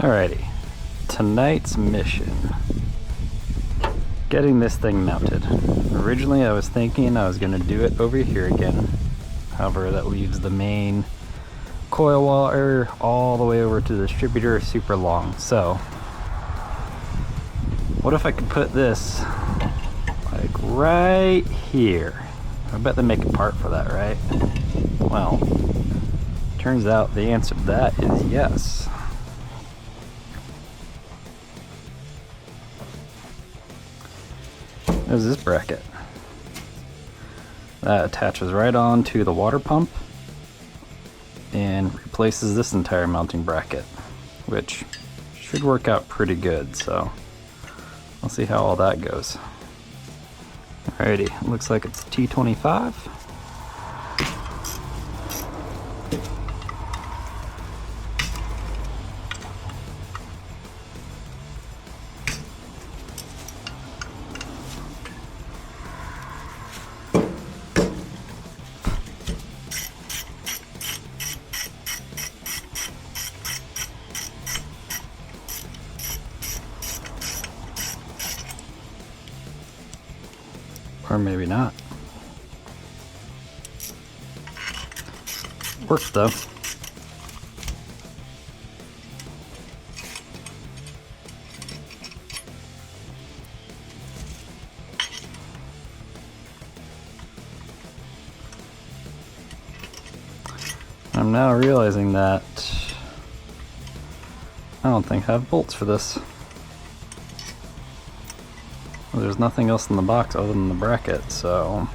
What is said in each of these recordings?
Alrighty, tonight's mission. Getting this thing mounted. Originally I was thinking I was going to do it over here again. However, that leaves the main coil wire all the way over to the distributor super long. So, what if I could put this like right here? I bet they make a part for that, right? Well, turns out the answer to that is yes. There's this bracket that attaches right on to the water pump and replaces this entire mounting bracket, which should work out pretty good. So we'll see how all that goes. Alrighty, looks like it's T25. Or maybe not. Worked though. I'm now realizing that I don't think I have bolts for this. Well, there's nothing else in the box other than the bracket, so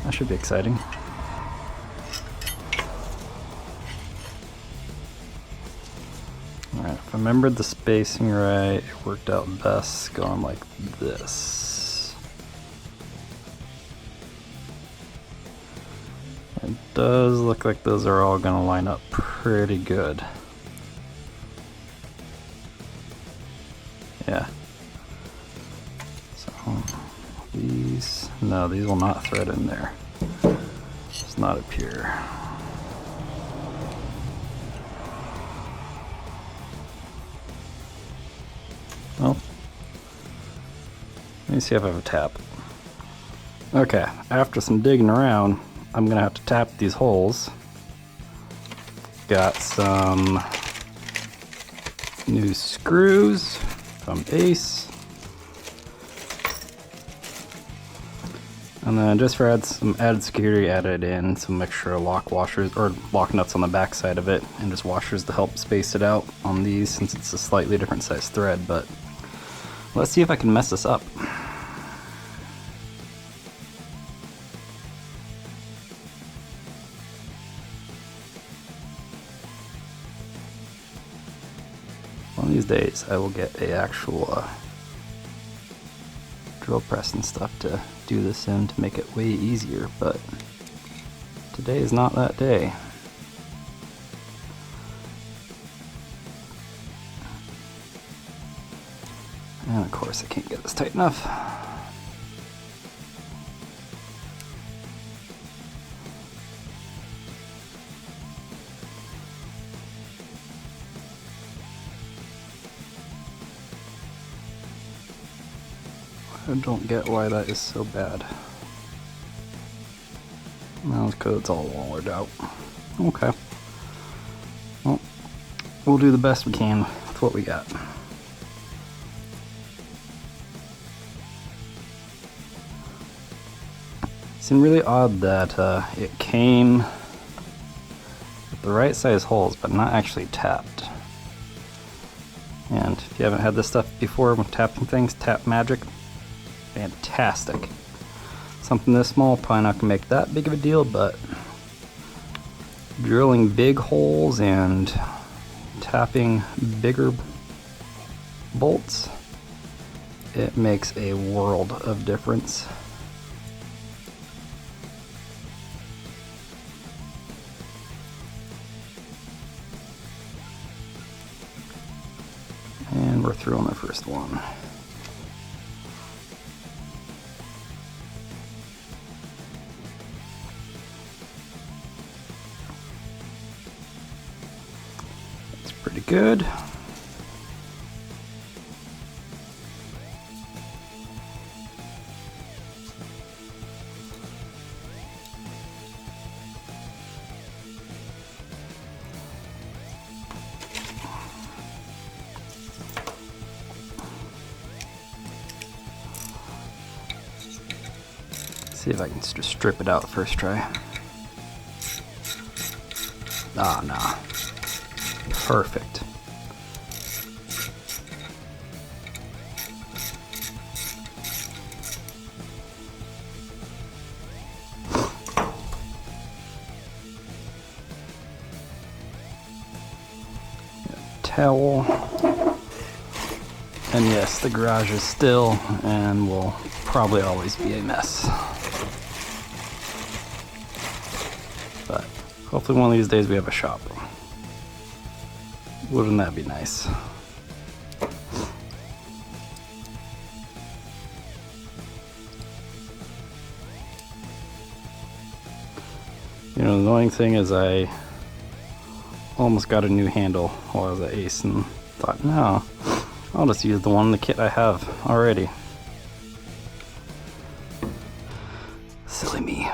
that should be exciting. Alright, if I remembered the spacing right, it worked out best going like this. It does look like those are all going to line up pretty good. Yeah. These, no, these will not thread in there. It's not up here. Well, let me see if I have a tap. Okay, after some digging around, I'm gonna have to tap these holes. Got some new screws from Ace. And then just for some added security, added in some extra lock washers or lock nuts on the back side of it, and just washers to help space it out on these since it's a slightly different size thread. But let's see if I can mess this up. One of these days I will get a actual drill press and stuff to do this in to make it way easier, but today is not that day. And of course I can't get this tight enough. I don't get why that is so bad. Now it's because it's all wallered out. Okay. Well, we'll do the best we can with what we got. It seemed really odd that it came with the right size holes, but not actually tapped. And if you haven't had this stuff before with tapping things, Tap Magic. Fantastic. Something this small, probably not gonna make that big of a deal, but drilling big holes and tapping bigger bolts, it makes a world of difference. And we're through on the first one. pretty good. See if I can just strip it out first try. Ah, nah. Perfect. Towel. And yes, the garage is still and will probably always be a mess. But hopefully one of these days we have a shop. Wouldn't that be nice? You know, the annoying thing is I almost got a new handle while I was at Ace and thought, no, I'll just use the one in the kit I have already. Silly me.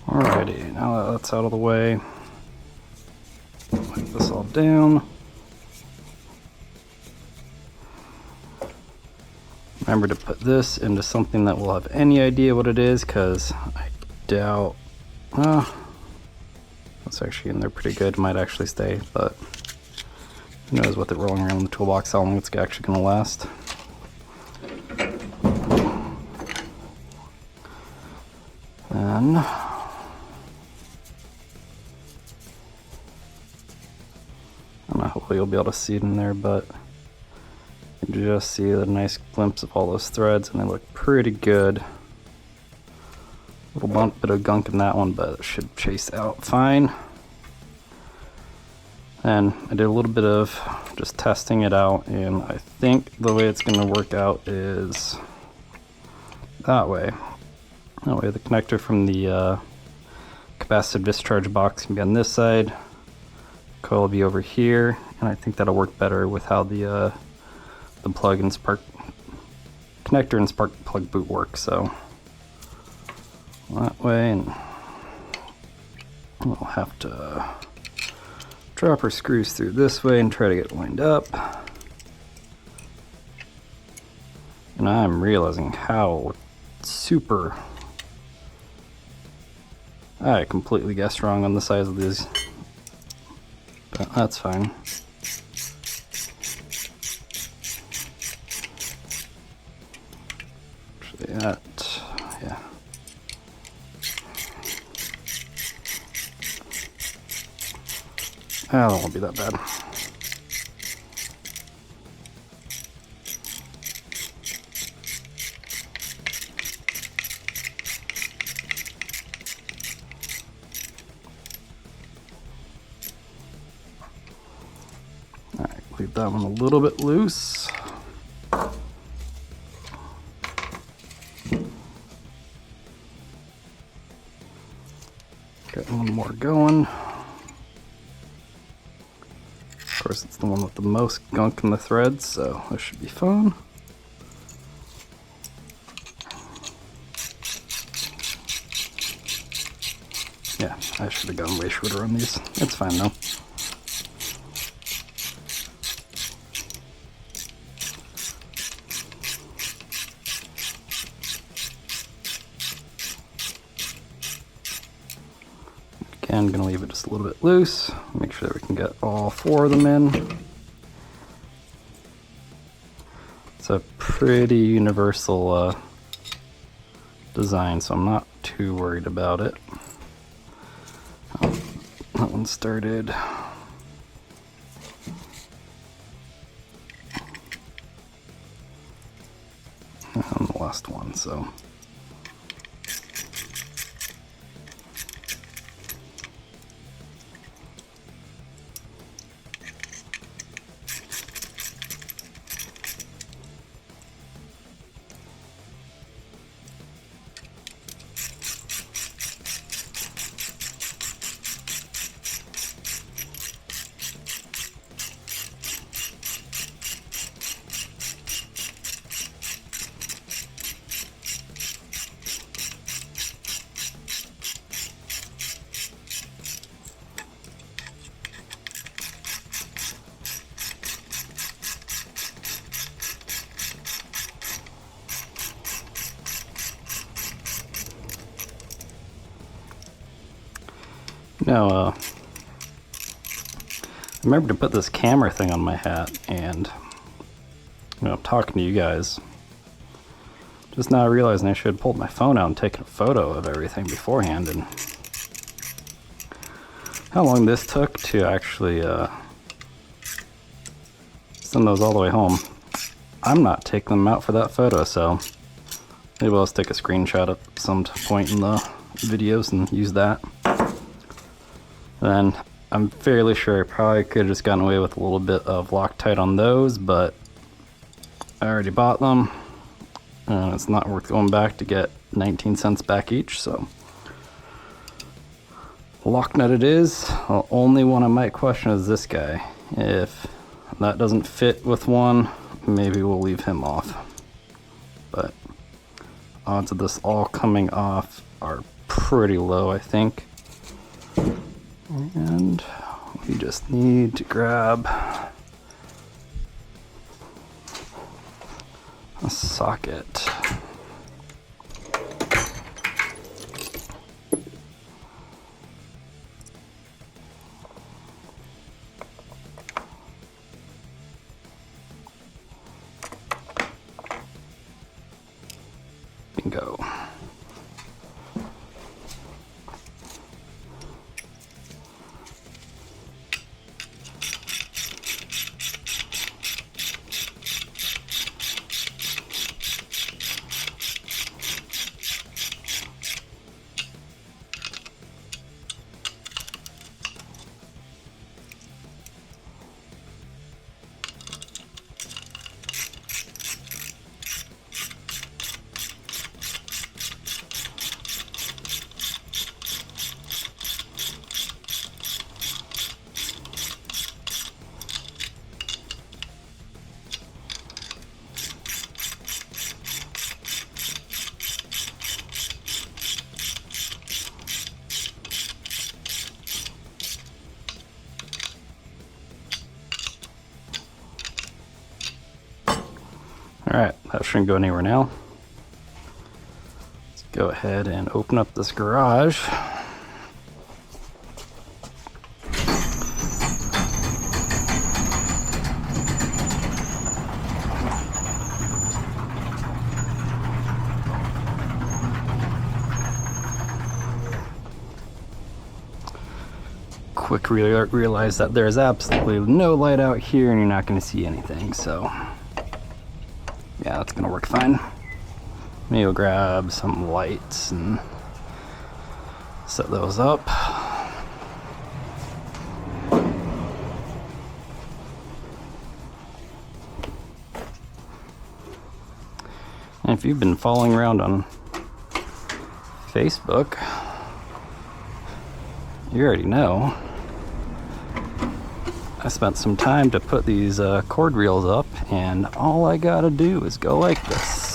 Alrighty, now that that's out of the way, wipe this all down. Remember to put this into something that will have any idea what it is, because I doubt, that's actually in there pretty good, might actually stay, but who knows with it rolling around in the toolbox how long it's actually going to last. Then I don't know, hopefully you'll be able to see it in there, but you can just see a nice glimpse of all those threads, and they look pretty good. Little bit of gunk in that one, but it should chase out fine. And I did a little bit of just testing it out, and I think the way it's going to work out is that way. That way the connector from the capacitive discharge box can be on this side, coil will be over here, and I think that'll work better with how the plug and spark connector and spark plug boot work. So that way, and we'll have to drop our screws through this way and try to get it lined up. And I'm realizing how super I completely guessed wrong on the size of these, but that's fine. Actually, yeah. That won't be that bad. that one a little bit loose. Got one more going. Of course, it's the one with the most gunk in the threads, so this should be fun. Yeah, I should have gone way shorter on these. It's fine though. Again, gonna leave it just a little bit loose. Make sure that we can get all 4 of them in. It's a pretty universal design, so I'm not too worried about it. That one started. And the last one, so. Now, I remember to put this camera thing on my hat, and I'm talking to you guys. Just now realizing I should have pulled my phone out and taken a photo of everything beforehand, and how long this took to actually send those all the way home. I'm not taking them out for that photo, so maybe I'll just take a screenshot at some point in the videos and use that. Then I'm fairly sure I probably could have just gotten away with a little bit of Loctite on those, but I already bought them, and it's not worth going back to get 19 cents back each, so lock nut it is. The only one I might question is this guy. If that doesn't fit with one, maybe we'll leave him off, but odds of this all coming off are pretty low, I think. And we just need to grab a socket. Bingo. Alright, that shouldn't go anywhere now. Let's go ahead and open up this garage. Quick realize that there's absolutely no light out here and you're not going to see anything, so yeah, that's gonna work fine. Maybe we'll grab some lights and set those up. If you've been following around on Facebook, you already know I spent some time to put these cord reels up, and all I gotta do is go like this.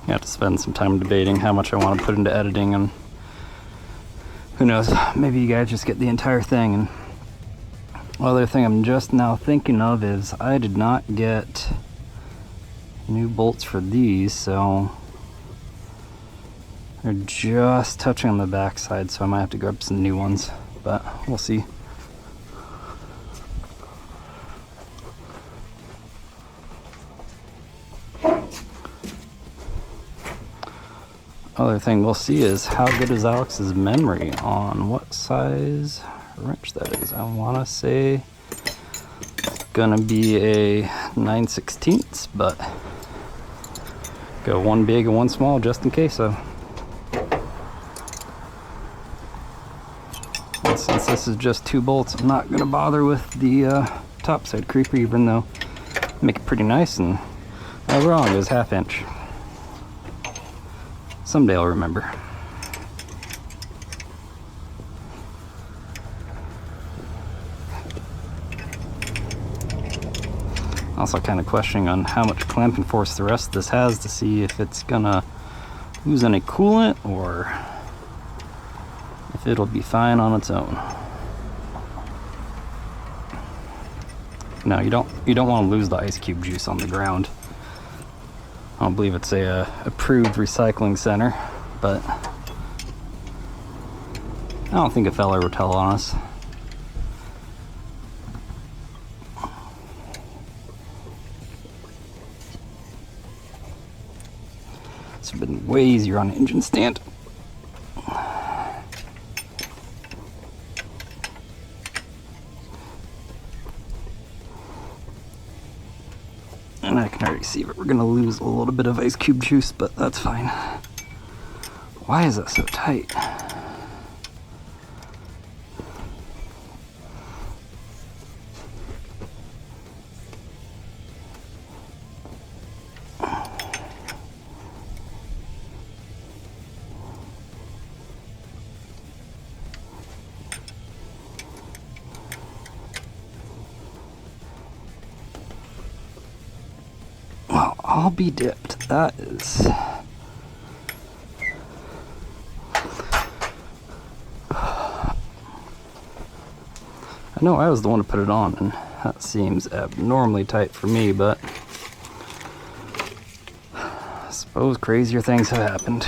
I have to spend some time debating how much I want to put into editing, and who knows, maybe you guys just get the entire thing. And other thing I'm just now thinking of is I did not get new bolts for these, so they're just touching on the back side, so I might have to grab some new ones, but we'll see. Other thing we'll see is how good is Alex's memory on what size wrench that is. I want to say it's gonna be a 9/16, but go one big and one small just in case. So and since this is just 2 bolts, I'm not gonna bother with the top side creeper, even though make it pretty nice. And I was wrong, it was 1/2 inch. Someday I'll remember. Also kind of questioning on how much clamping force the rest of this has to see if it's gonna lose any coolant or if it'll be fine on its own. No, you don't want to lose the ice cube juice on the ground. I don't believe it's a approved recycling center, but I don't think a fella would tell on us. This would have been way easier on an engine stand. And I can already see that we're gonna lose a little bit of ice cube juice, but that's fine. Why is that so tight? Well, I'll be dipped. That is... I know I was the one to put it on, and that seems abnormally tight for me, but I suppose crazier things have happened.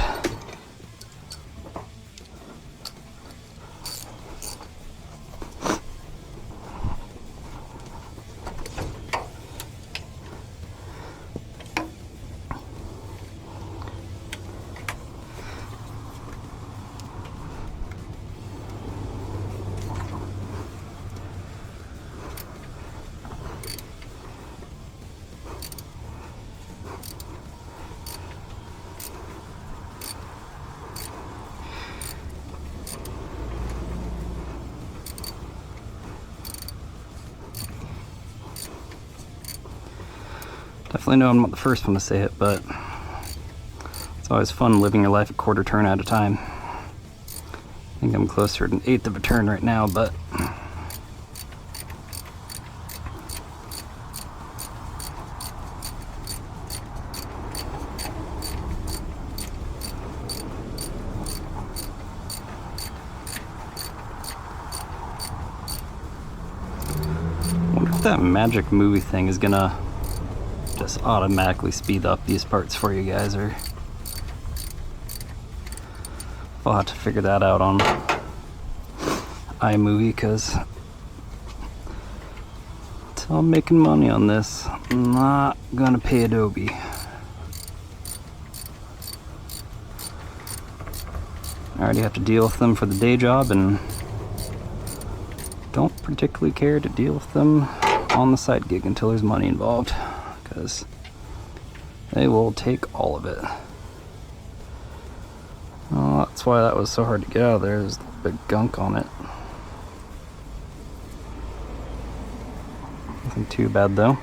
Definitely know I'm not the first one to say it, but it's always fun living your life a quarter turn at a time. I think I'm closer to 1/8 of a turn right now, but I wonder if that magic movie thing is gonna just automatically speed up these parts for you guys, or I'll have to figure that out on iMovie, because until I'm making money on this, I'm not gonna pay Adobe. I already have to deal with them for the day job, and don't particularly care to deal with them on the side gig until there's money involved, because they will take all of it. Well, that's why that was so hard to get out of there. There's big gunk on it. Nothing too bad though.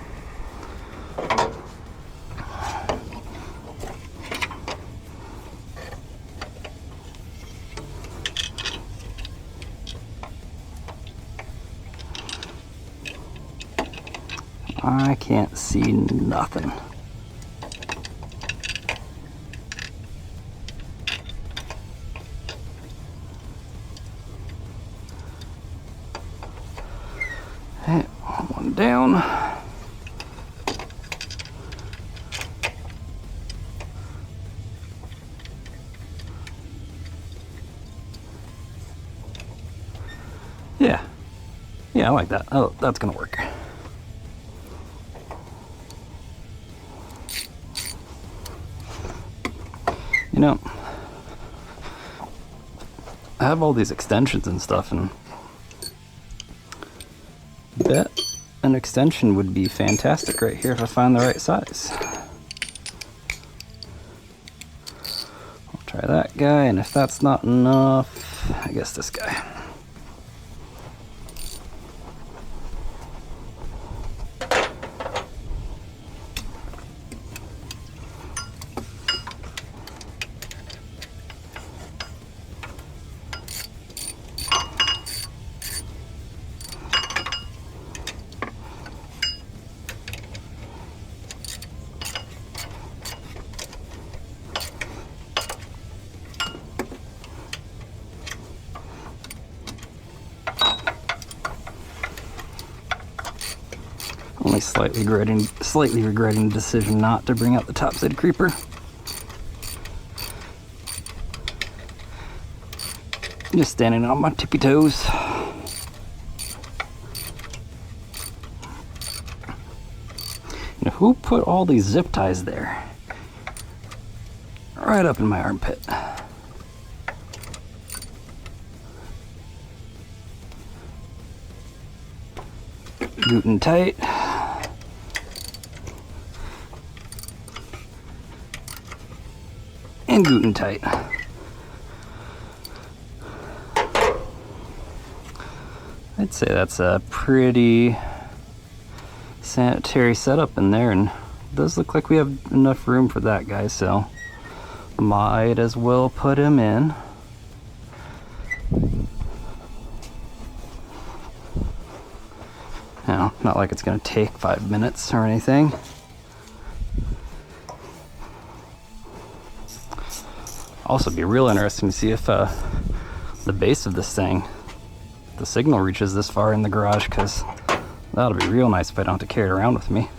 I can't see nothing. Hey, one down. Yeah. Yeah, I like that. Oh, that's gonna work. You know, I have all these extensions and stuff, and I bet an extension would be fantastic right here if I find the right size. I'll try that guy, and if that's not enough, I guess this guy. Only slightly regretting the decision not to bring out the topside creeper. Just standing on my tippy toes. Now, who put all these zip ties there? Right up in my armpit. Guten tight. And Guten tight. I'd say that's a pretty sanitary setup in there, and it does look like we have enough room for that guy, so might as well put him in. Now, not like it's going to take 5 minutes or anything. Also, be real interesting to see if the base of this thing, the signal reaches this far in the garage, because that'll be real nice if I don't have to carry it around with me.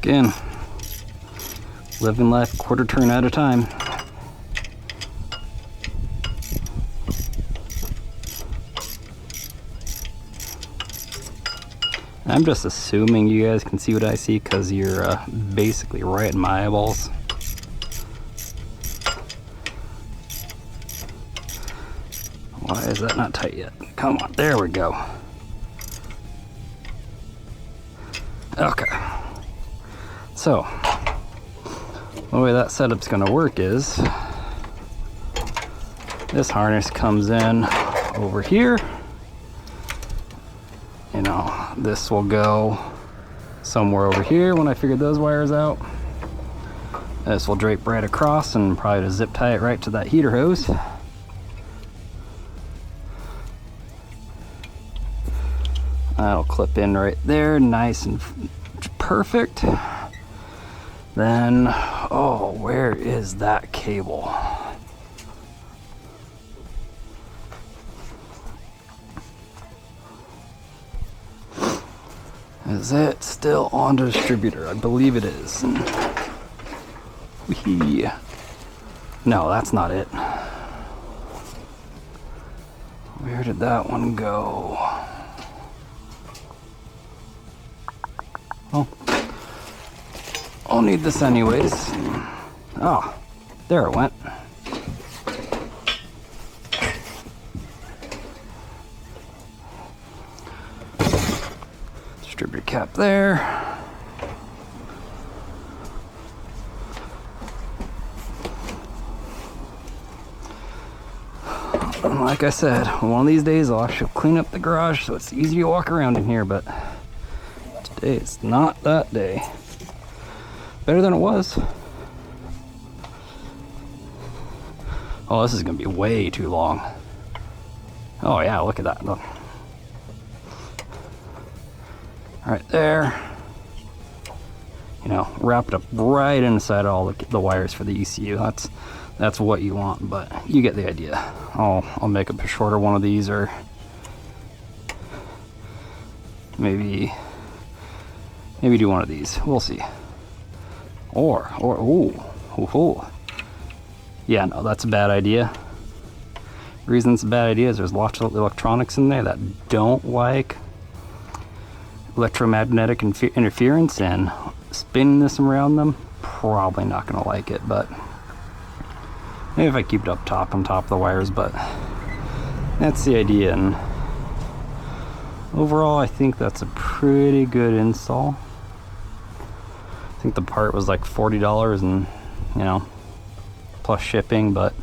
Again, living life quarter turn at a time. I'm just assuming you guys can see what I see because you're basically right in my eyeballs. Why is that not tight yet? Come on, there we go. Okay. So, the way that setup's going to work is this harness comes in over here. You know, this will go somewhere over here when I figure those wires out. This will drape right across and probably just zip tie it right to that heater hose. That'll clip in right there, nice and perfect, then, oh, where is that cable? Is it still on the distributor? I believe it is. Whee. No, that's not it. Where did that one go? Oh, I'll need this anyways. Ah, there it went. Distributor cap there. And like I said, one of these days I'll actually clean up the garage so it's easy to walk around in here, but today it's not that day. Better than it was. Oh, this is gonna be way too long. Oh yeah, look at that. Look. Right there. You know, wrap it up right inside all the wires for the ECU. That's what you want, but you get the idea. I'll make up a shorter one of these, or maybe do one of these. We'll see. Or ooh. Yeah, no, that's a bad idea. The reason it's a bad idea is there's lots of electronics in there that don't like electromagnetic interference, and spinning this around them, probably not gonna like it. But maybe if I keep it up top, on top of the wires, but that's the idea. And overall, I think that's a pretty good install. I think the part was like $40 and, you know, plus shipping, but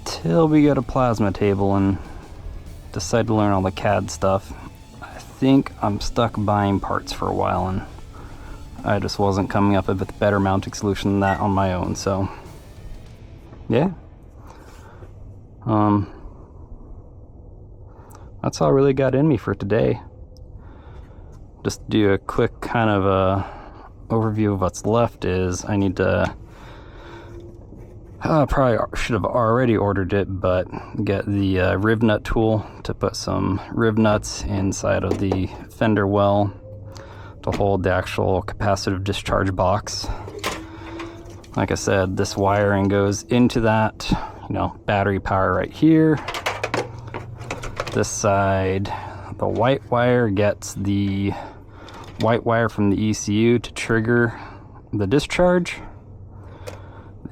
till we get a plasma table and decide to learn all the CAD stuff, I think I'm stuck buying parts for a while, and I just wasn't coming up with a better mounting solution than that on my own. So yeah, that's all I really got in me for today. Just to do a quick kind of overview of what's left is I need to probably should have already ordered it, but get the rib nut tool to put some rib nuts inside of the fender well to hold the actual capacitive discharge box. Like I said, this wiring goes into that, you know, battery power right here. This side, the white wire gets the white wire from the ECU to trigger the discharge.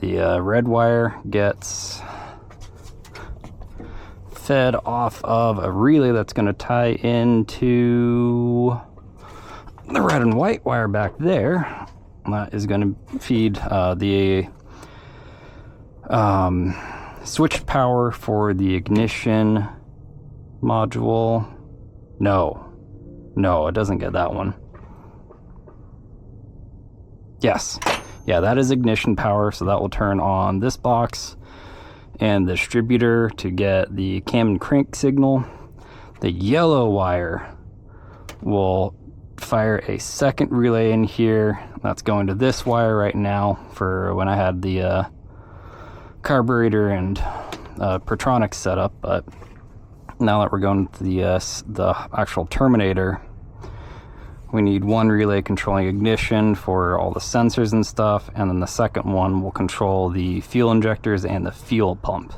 The red wire gets fed off of a relay that's going to tie into the red and white wire back there. That is going to feed the switch power for the ignition module. No, it doesn't get that one. Yes. Yeah, that is ignition power, so that will turn on this box and the distributor to get the cam and crank signal. The yellow wire will fire a second relay in here. That's going to this wire right now for when I had the carburetor and Pertronics set up. But now that we're going to the actual Terminator, we need one relay controlling ignition for all the sensors and stuff, and then the second one will control the fuel injectors and the fuel pump.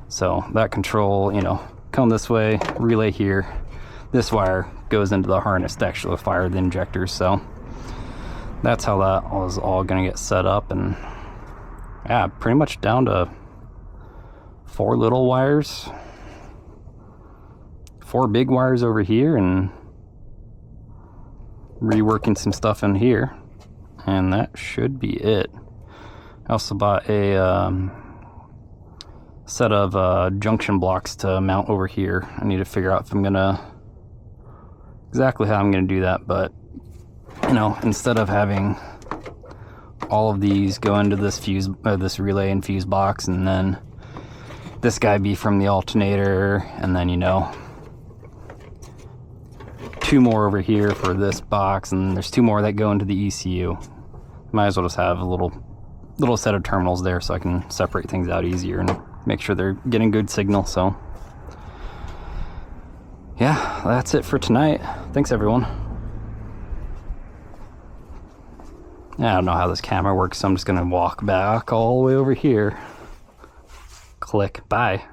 So that control, you know, come this way, relay here. This wire goes into the harness to actually fire the injectors. So that's how that was all going to get set up. And yeah, pretty much down to 4 little wires, 4 big wires over here, and reworking some stuff in here, and that should be it. I also bought a set of junction blocks to mount over here. I need to figure out if I'm gonna exactly how I'm gonna do that, but you know, instead of having all of these go into this this relay and fuse box, and then this guy be from the alternator, and then, you know, 2 more over here for this box, and there's 2 more that go into the ECU. Might as well just have a little set of terminals there so I can separate things out easier and make sure they're getting good signal. So yeah, that's it for tonight. Thanks everyone. I don't know how this camera works, so I'm just gonna walk back all the way over here. Click, bye.